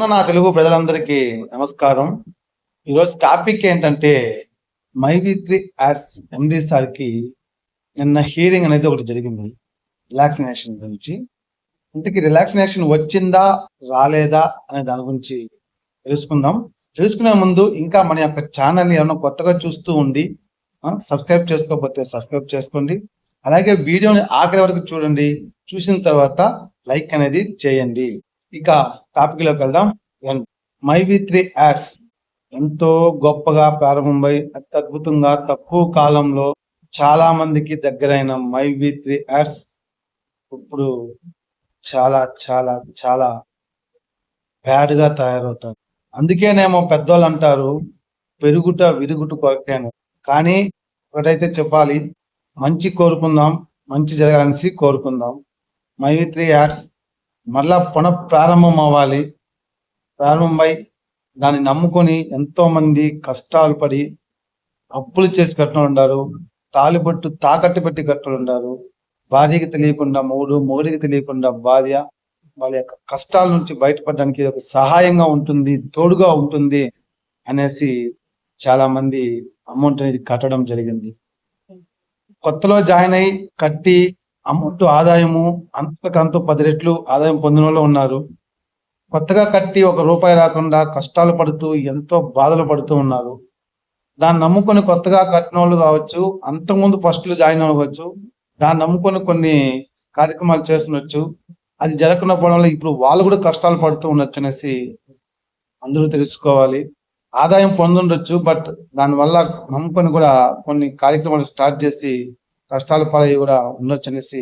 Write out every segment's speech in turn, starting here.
నా తెలుగు ప్రజలందరికీ నమస్కారం. ఈరోజు టాపిక్ ఏంటంటే మైవి3 యాడ్స్ ఎండి సార్కి నిన్న హీరింగ్ అనేది ఒకటి జరిగింది రిలాక్సినేషన్ గురించి. ఇంతకీ రిలాక్సినేషన్ వచ్చిందా రాలేదా అనే దాని గురించి తెలుసుకుందాం. తెలుసుకునే ముందు ఇంకా మన యొక్క ఛానల్ని ఏమైనా కొత్తగా చూస్తూ ఉండి సబ్స్క్రైబ్ చేసుకోకపోతే సబ్స్క్రైబ్ చేసుకోండి. అలాగే వీడియోని ఆఖరి వరకు చూడండి. చూసిన తర్వాత లైక్ అనేది చేయండి. ఇక టాపిక్ లోకి వెళ్దాం. మైవి3 యాడ్స్ ఎంతో గొప్పగా ప్రారంభమై అత్యద్భుతంగా తక్కువ కాలంలో చాలా మందికి దగ్గరైన మైవి3 యాడ్స్ ఇప్పుడు చాలా చాలా చాలా బ్యాడ్ గా తయారవుతారు. అందుకేనేమో పెద్దోళ్ళు అంటారు పెరుగుట విరుగుట కొరకేను. కానీ ఒకటైతే చెప్పాలి, మంచి కోరుకుందాం, మంచి జరగాలని కోరుకుందాం. మైవి3 యాడ్స్ మళ్ళా ప్రారంభం అవ్వాలి. ప్రారంభమై దాన్ని నమ్ముకొని ఎంతో మంది కష్టాలు పడి అప్పులు చేసి కట్టిన ఉండారు, తాలిబొట్టు తాకట్టు పెట్టి కట్టిన ఉండారు. భార్యకి తెలియకుండా మొగుడు, మొగుడికి తెలియకుండా భార్య వాళ్ళ యొక్క కష్టాల నుంచి బయటపడడానికి ఒక సహాయంగా ఉంటుంది, తోడుగా ఉంటుంది అనేసి చాలా మంది అమౌంట్ అనేది కట్టడం జరిగింది. కొత్తలో జాయిన్ అయి కట్టి అమౌంట్ ఆదాయము అంతకంతో 10 రెట్లు ఆదాయం పొందిన వాళ్ళు ఉన్నారు. కొత్తగా కట్టి ₹1 రాకుండా కష్టాలు పడుతూ ఎంతో బాధలు పడుతూ ఉన్నారు. దాన్ని నమ్ముకొని కొత్తగా కట్టిన వాళ్ళు కావచ్చు, అంతకుముందు ఫస్ట్లో జాయిన్ అవ్వచ్చు, దాన్ని నమ్ముకొని కొన్ని కార్యక్రమాలు చేస్తుండొచ్చు. అది జరగకుండా పోవడం వల్ల ఇప్పుడు వాళ్ళు కూడా కష్టాలు పడుతూ ఉండొచ్చు అనేసి అందరూ తెలుసుకోవాలి. ఆదాయం పొందుండొచ్చు, బట్ దానివల్ల నమ్ముకొని కూడా కొన్ని కార్యక్రమాలు స్టార్ట్ చేసి కష్టాలు పాలయ్యి కూడా ఉండొచ్చు అనేసి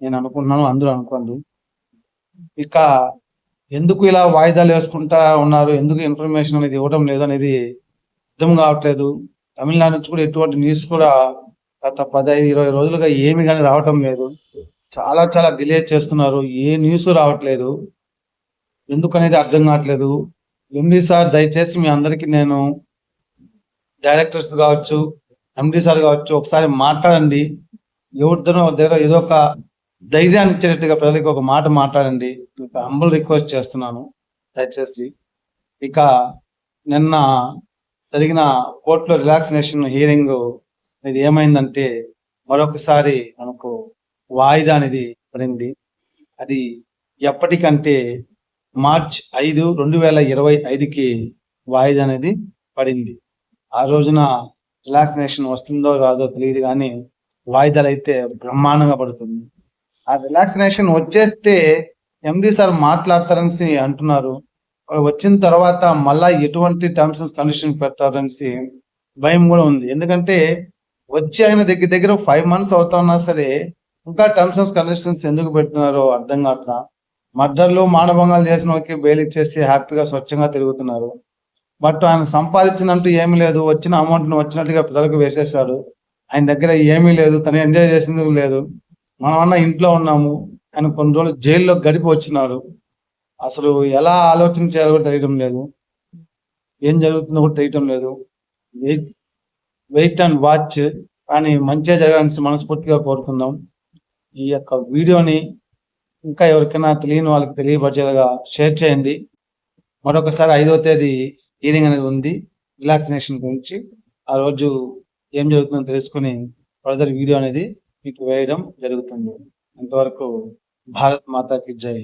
నేను అనుకుంటున్నాను. అందరూ అనుకోండి. ఇక ఎందుకు ఇలా వాయిదాలు వేసుకుంటా ఉన్నారు, ఎందుకు ఇన్ఫర్మేషన్ అనేది ఇవ్వడం లేదు అనేది అర్థం కావట్లేదు. తమిళనాడు నుంచి కూడా ఎటువంటి న్యూస్ కూడా గత 15-20 రోజులుగా ఏమి కానీ రావటం లేదు. చాలా చాలా డిలే చేస్తున్నారు, ఏ న్యూస్ రావట్లేదు. ఎందుకు అనేది అర్థం కావట్లేదు. ఎండి సార్ దయచేసి మీ అందరికీ నేను డైరెక్టర్స్ కావచ్చు, ఎండి సార్ కావచ్చు, ఒకసారి మాట్లాడండి. ఎవరిద్దరో దగ్గర ఏదో ఒక ధైర్యాన్ని ఇచ్చేటట్టుగా ప్రజలకు ఒక మాట మాట్లాడండి. హంబుల్ రిక్వెస్ట్ చేస్తున్నాను దయచేసి. ఇక నిన్న జరిగిన కోర్టులో రిలాక్సినేషన్ హీరింగ్ ఇది ఏమైందంటే మరొకసారి మనకు వాయిదా అనేది పడింది. అది ఎప్పటికంటే మార్చ్ 5, 2025కి వాయిదా అనేది పడింది. ఆ రోజున రిలాక్సినేషన్ వస్తుందో రాదో తెలియదు, కానీ వాయిదాలు అయితే బ్రహ్మాండంగా పడుతుంది. ఆ రిలాక్సినేషన్ వచ్చేస్తే ఎండి సార్ మాట్లాడతారని అంటున్నారు. వచ్చిన తర్వాత మళ్ళా ఎటువంటి టర్మ్స్ అండ్ కండిషన్స్ పెడతారనేసి భయం కూడా ఉంది. ఎందుకంటే వచ్చి ఆయన దగ్గర 5 months అవుతా ఉన్నా సరే ఇంకా టర్మ్స్ అండ్ కండిషన్స్ ఎందుకు పెడుతున్నారో అర్థం కావట్లా. మర్డర్లు, మానభంగాలు చేసిన వాళ్ళకి బెయిల్ ఇచ్చేసి హ్యాపీగా స్వచ్ఛంగా తిరుగుతున్నారు. బట్ ఆయన సంపాదించిందంటూ ఏమీ లేదు. వచ్చిన అమౌంట్ను వచ్చినట్టుగా పిల్లలకు వేసేసాడు. ఆయన దగ్గర ఏమీ లేదు, తను ఎంజాయ్ చేసింది లేదు. మనమన్నా ఇంట్లో ఉన్నాము, ఆయన కొన్ని రోజులు జైల్లో గడిపి వచ్చినాడు. అసలు ఎలా ఆలోచన చేయాలో కూడా తెలియడం లేదు, ఏం జరుగుతుందో కూడా తెలియటం లేదు. Wait and watch. కానీ మంచిగా జరగాలని మనస్ఫూర్తిగా కోరుకుందాం. ఈ యొక్క వీడియోని ఇంకా ఎవరికైనా తెలియని వాళ్ళకి తెలియపరిచేలాగా షేర్ చేయండి. మరొకసారి 5వ తేదీ హీరింగ్ అనేది ఉంది రిలాక్సినేషన్ గురించి. ఆ రోజు ఏం జరుగుతుందో తెలుసుకుని ఫర్దర్ వీడియో అనేది మీకు వేయడం జరుగుతుంది. అంతవరకు భారత్ మాతాకి జై.